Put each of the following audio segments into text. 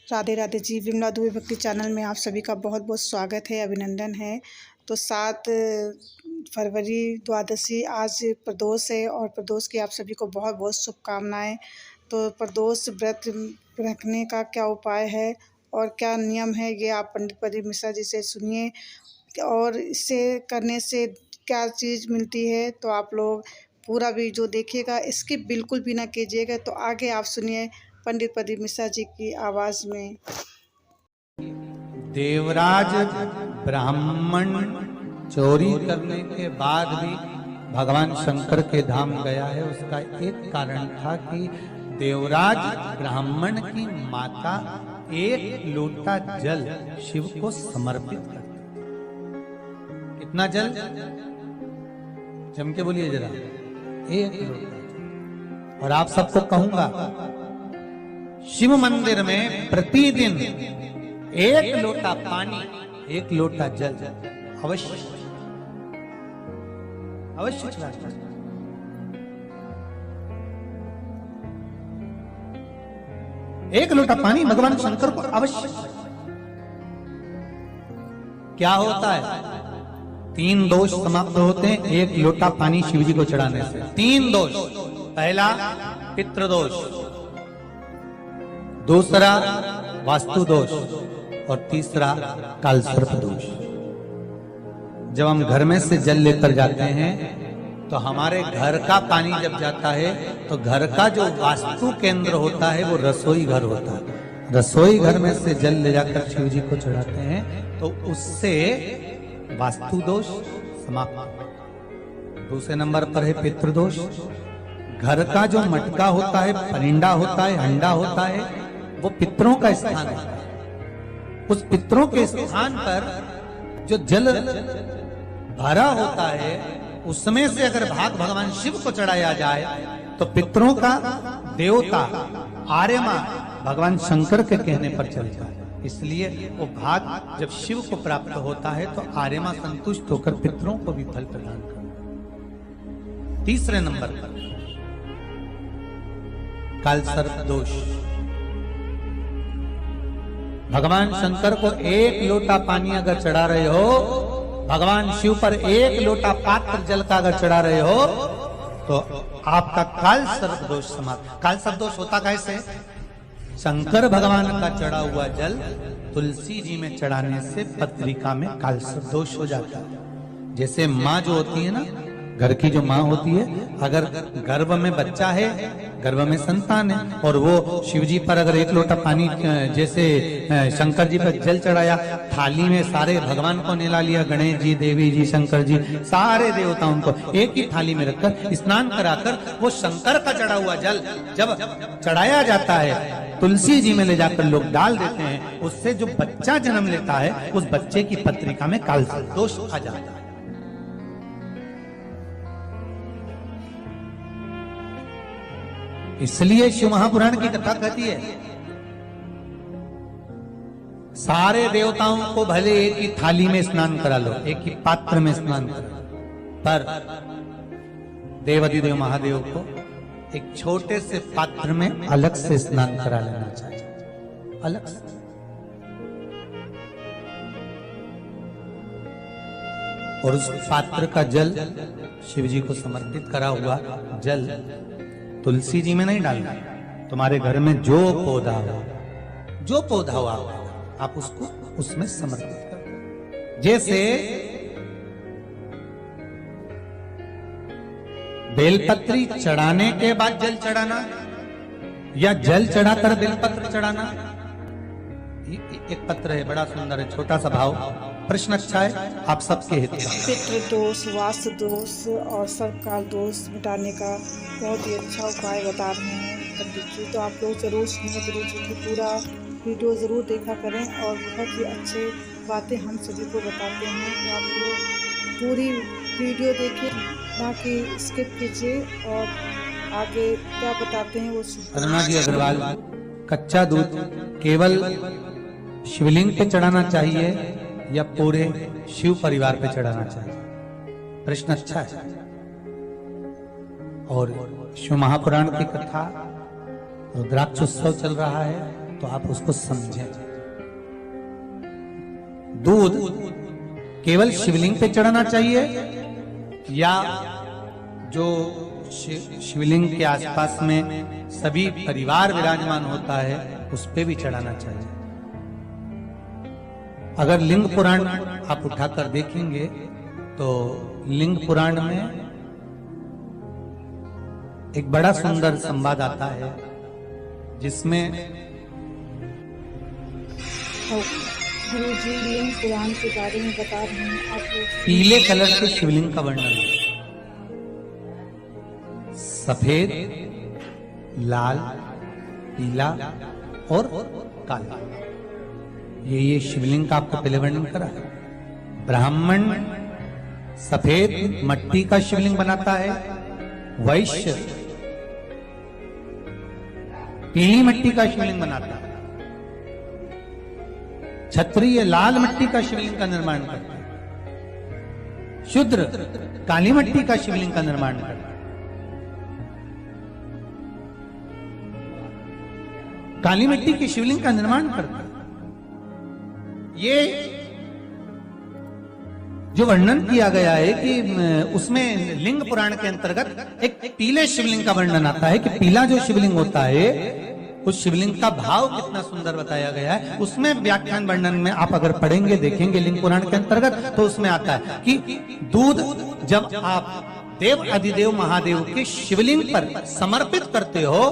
राधे राधे जी। विमला दुबे भक्ति चैनल में आप सभी का बहुत बहुत स्वागत है, अभिनंदन है। तो 7 फरवरी द्वादशी आज प्रदोष है और प्रदोष की आप सभी को बहुत बहुत शुभकामनाएं। तो प्रदोष व्रत रखने का क्या उपाय है और क्या नियम है, ये आप पंडित प्रदीप मिश्रा जी से सुनिए और इसे करने से क्या चीज़ मिलती है। तो आप लोग पूरा वीडियो देखिएगा, स्किप बिल्कुल भी ना कीजिएगा। तो आगे आप सुनिए पंडित प्रदीप मिश्रा जी की आवाज में। देवराज ब्राह्मण चोरी करने के बाद भी भगवान शंकर के धाम गया है। उसका एक कारण था कि देवराज ब्राह्मण की माता एक लोटा जल शिव को समर्पित करती। कितना जल? जम के बोलिए जरा। एक लोटा। और आप सबको कहूंगा, शिव मंदिर में प्रतिदिन एक लोटा पानी, एक लोटा जल अवश्य अवश्य चढ़ाना। एक लोटा पानी भगवान शंकर को अवश्य। क्या होता है? 3 दोष समाप्त होते हैं एक लोटा पानी शिव जी को चढ़ाने से। 3 दोष। पहला पितृदोष, दूसरा वास्तु दोष और तीसरा कालसर्प दोष। जब हम घर में से जल लेकर जाते हैं तो हमारे घर का पानी जब जाता है तो घर का जो वास्तु केंद्र होता है वो रसोई घर होता है। रसोई घर में से जल ले जाकर शिव जी को चढ़ाते हैं तो उससे वास्तु दोष समाप्त। दूसरे नंबर पर है पितृदोष। घर का जो मटका होता है, परिंडा होता है, हंडा होता है, वो पितरों का स्थान है। उस पितरों के स्थान पर जो जल भरा होता है उसमें से अगर भाग भगवान शिव को चढ़ाया जाए तो पितरों का देवता आर्यमा भगवान शंकर के कहने पर चलता है। इसलिए वो भाग जब शिव को प्राप्त होता है तो आर्यमा संतुष्ट होकर पितरों को भी फल प्रदान करता है। तीसरे नंबर पर कालसर्प दोष। भगवान शंकर को एक लोटा पानी अगर चढ़ा रहे हो, भगवान शिव पर एक लोटा पात्र जल का अगर चढ़ा रहे हो तो आपका कालसर्प दोष समाप्त। कालसर्प दोष होता कैसे? शंकर भगवान का चढ़ा हुआ जल तुलसी जी में चढ़ाने से पत्रिका में कालसर्प दोष हो जाता है। जैसे माँ जो होती है ना, घर की जो माँ होती है, अगर गर्भ में बच्चा है, गर्भ में संतान है और वो शिव जी पर अगर एक लोटा पानी जैसे शंकर जी पर जल चढ़ाया, थाली में सारे भगवान को निला लिया, गणेश जी, देवी जी, शंकर जी, सारे देवताओं को एक ही थाली में रखकर स्नान कराकर वो शंकर का चढ़ा हुआ जल जब चढ़ाया जाता है तुलसी जी में ले जाकर लोग डाल देते हैं, उससे जो बच्चा जन्म लेता है उस बच्चे की पत्रिका में कालसर्प दोष आ जाता है। इसलिए शिव महापुराण की कथा कहती है सारे देवताओं को भले एक ही थाली में स्नान करा लो, एक ही पात्र में स्नान करा, पर देवाधिदेव महादेव को एक छोटे से पात्र में अलग से स्नान करा लेना चाहिए, अलग से। और उस पात्र का जल शिव जी को समर्पित करा हुआ जल तुलसी जी में नहीं डालना। तुम्हारे घर में जो पौधा हो आप उसको उसमें समर्पित करो। जैसे बेलपत्री चढ़ाने के बाद जल चढ़ाना या जल चढ़ाकर बेलपत्र चढ़ाना। एक पत्र है, बड़ा सुंदर है, छोटा सा भाव, प्रश्न अच्छा है, आप सबके हित में। पितृ दोष, वास्तु दोष और सर्पकाल दोष मिटाने का बहुत ही अच्छा उपाय बता रहे हैं पंडित जी। तो आप लोग जरूर सुनिए, जरूर पूरा वीडियो जरूर देखा करें और बहुत ही अच्छे बातें हम सभी को बताते हैं। तो आप लोग पूरी वीडियो देखिए, ना कि स्किप कीजिए और आगे क्या बताते हैं वो सुनिए। अरुणा जी अग्रवाल, कच्चा दूध केवल शिवलिंग पे चढ़ाना चाहिए या पूरे शिव परिवार पे चढ़ाना चाहिए? प्रश्न अच्छा है। और शिव महापुराण की कथा रुद्राक्ष उत्सव चल रहा है तो तो आप उसको समझें। दूध केवल शिवलिंग पे चढ़ाना चाहिए या जो शिवलिंग के आसपास में सभी परिवार विराजमान होता है उस पे भी चढ़ाना चाहिए। अगर लिंग पुराण आप उठाकर देखेंगे तो लिंग पुराण में एक बड़ा सुंदर संवाद आता है जिसमें गुरु जी लिंग पुराण के बारे में बता रहे हैं आप। पीले कलर के शिवलिंग का वर्णन है। सफेद, लाल, पीला और काला, ये शिवलिंग का आपको पहले वर्णन करा है। ब्राह्मण सफेद मट्टी का शिवलिंग बनाता है, वैश्य पीली मिट्टी का शिवलिंग बनाता है, क्षत्रिय लाल मिट्टी का शिवलिंग का निर्माण करता है, शूद्र काली मिट्टी का शिवलिंग का निर्माण करता है। काली मिट्टी के शिवलिंग का निर्माण करता है। ये जो वर्णन किया गया है कि उसमें लिंग पुराण के अंतर्गत एक पीले शिवलिंग का वर्णन आता है कि पीला जो शिवलिंग होता है उस शिवलिंग का भाव कितना सुंदर बताया गया है। उसमें व्याख्यान वर्णन में आप अगर पढ़ेंगे देखेंगे लिंग पुराण के अंतर्गत तो उसमें आता है कि दूध जब आप देव अधिदेव महादेव के शिवलिंग पर समर्पित करते हो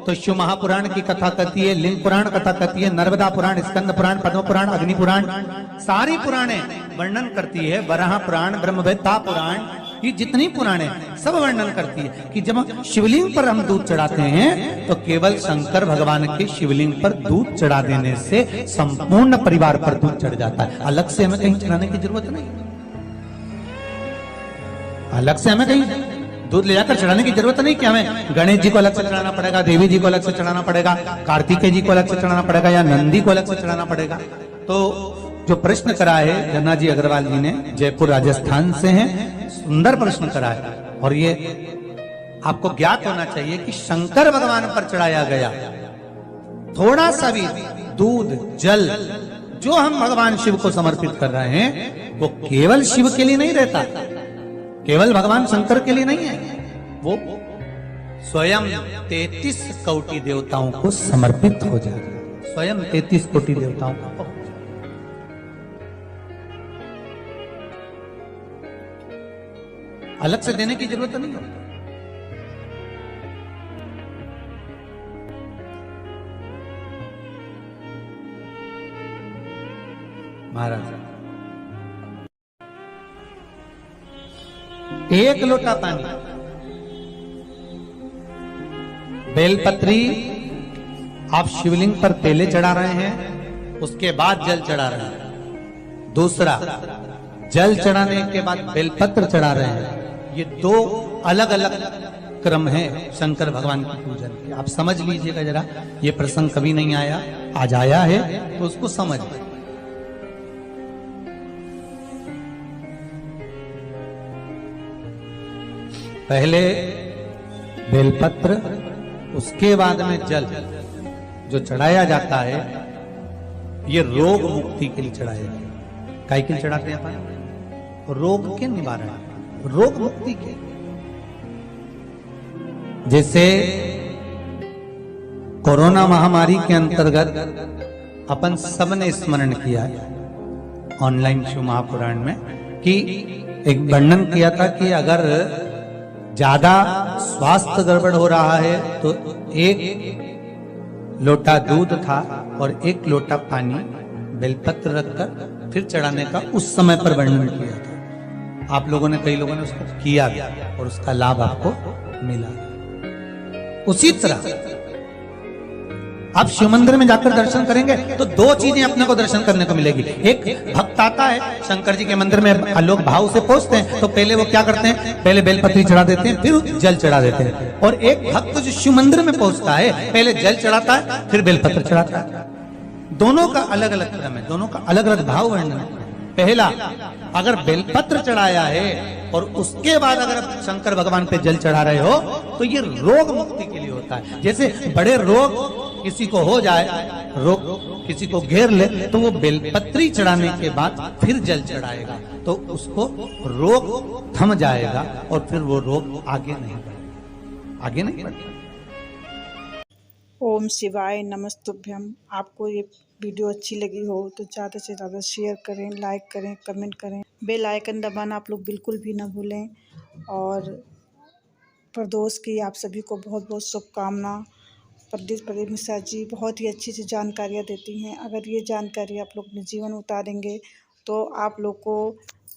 तो शिव महापुराण की कथा कहती है, लिंग पुराण कथा कहती है, नर्मदा पुराण, स्कंद पुराण, पद्म पुराण, अग्नि पुराण, सारी पुराणे वर्णन करती है। वराह पुराण, ब्रह्मवेत्ता पुराण, ये जितनी पुराणे सब वर्णन करती है कि जब शिवलिंग पर हम दूध चढ़ाते हैं तो केवल शंकर भगवान के शिवलिंग पर दूध चढ़ा देने से संपूर्ण परिवार पर दूध चढ़ जाता है। अलग से हमें कहीं चढ़ाने की जरूरत नहीं, अलग से हमें कहीं दूध ले जाकर चढ़ाने की जरूरत नहीं कि हमें गणेश जी को अलग से चढ़ाना पड़ेगा, देवी जी को अलग से चढ़ाना पड़ेगा, कार्तिकेय जी को अलग से चढ़ाना पड़ेगा या नंदी को अलग से चढ़ाना पड़ेगा। तो जो प्रश्न करा है धन्ना जी अग्रवाल जी ने, जयपुर राजस्थान से हैं, सुंदर प्रश्न करा है। और ये आपको ज्ञात होना चाहिए कि शंकर भगवान पर चढ़ाया गया थोड़ा सा भी दूध जल जो हम भगवान शिव को समर्पित कर रहे हैं वो केवल शिव के लिए नहीं रहता, केवल भगवान शंकर के लिए नहीं है, वो स्वयं 33 कोटि देवताओं को समर्पित हो जाएगा, स्वयं 33 कोटि देवताओं को। अलग से देने की जरूरत नहीं है। महाराज एक लोटा पानी, बेलपत्री आप शिवलिंग पर पहले चढ़ा रहे हैं, उसके बाद जल चढ़ा रहे हैं। दूसरा, जल चढ़ाने के बाद बेलपत्र चढ़ा रहे हैं। ये दो अलग अलग क्रम है शंकर भगवान की पूजन के। आप समझ लीजिएगा जरा, ये प्रसंग कभी नहीं आया, आज आया है तो उसको समझ। पहले बेलपत्र, उसके बाद में जल जो चढ़ाया जाता है ये रोग मुक्ति के लिए चढ़ाया जाता है। काय के लिए चढ़ाते हैं अपन? रोग के निवारण, रोग मुक्ति के। जैसे कोरोना महामारी के अंतर्गत अपन सबने स्मरण किया ऑनलाइन शिव महापुराण में कि एक वर्णन किया था कि अगर ज्यादा स्वास्थ्य गड़बड़ हो रहा है तो एक लोटा दूध था और एक लोटा पानी बेलपत्र रखकर फिर चढ़ाने का उस समय पर वर्णन किया था। आप लोगों ने, कई लोगों ने उसको किया और उसका लाभ आपको मिला। उसी तरह आप शिव मंदिर में जाकर दर्शन करेंगे तो दो चीजें अपने को दर्शन करने को मिलेगी। एक भक्त आता है शंकर जी के मंदिर में, लोग भाव से पहुंचते हैं तो पहले वो क्या करते हैं, पहले बेलपत्री चढ़ा देते हैं फिर जल चढ़ा देते हैं। और एक भक्त जो शिव मंदिर में पहुंचता है पहले जल चढ़ाता है फिर बेलपत्र चढ़ाता है। दोनों का अलग अलग क्रम है, दोनों का अलग अलग भाव वर्णन है। पहला, अगर बेलपत्र चढ़ाया है और उसके बाद अगर आप शंकर भगवान पे जल चढ़ा रहे हो तो ये रोग मुक्ति के लिए होता है। जैसे बड़े रोग किसी को हो जाए, रोग किसी को घेर ले, तो वो बेलपत्री चढ़ाने के बाद फिर जल चढ़ाएगा तो उसको रोग थम जाएगा और फिर वो रोग आगे नहीं बढ़ेगा। ओम शिवाय नमस्तुभ्यम। आपको ये वीडियो अच्छी लगी हो तो ज़्यादा से ज़्यादा शेयर करें, लाइक करें, कमेंट करें, बेल आइकन दबाना आप लोग बिल्कुल भी ना भूलें। और प्रदोष की आप सभी को बहुत बहुत शुभकामना। प्रदीप मिश्रा जी बहुत ही अच्छी सी जानकारियाँ देती हैं। अगर ये जानकारी आप लोग अपने जीवन में उतारेंगे तो आप लोग को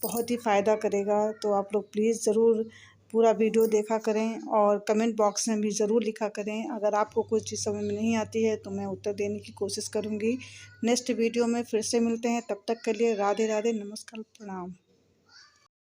बहुत ही फ़ायदा करेगा। तो आप लोग प्लीज़ ज़रूर पूरा वीडियो देखा करें और कमेंट बॉक्स में भी ज़रूर लिखा करें। अगर आपको कोई चीज़ समझ में नहीं आती है तो मैं उत्तर देने की कोशिश करूँगी। नेक्स्ट वीडियो में फिर से मिलते हैं, तब तक के लिए राधे राधे, नमस्कार, प्रणाम।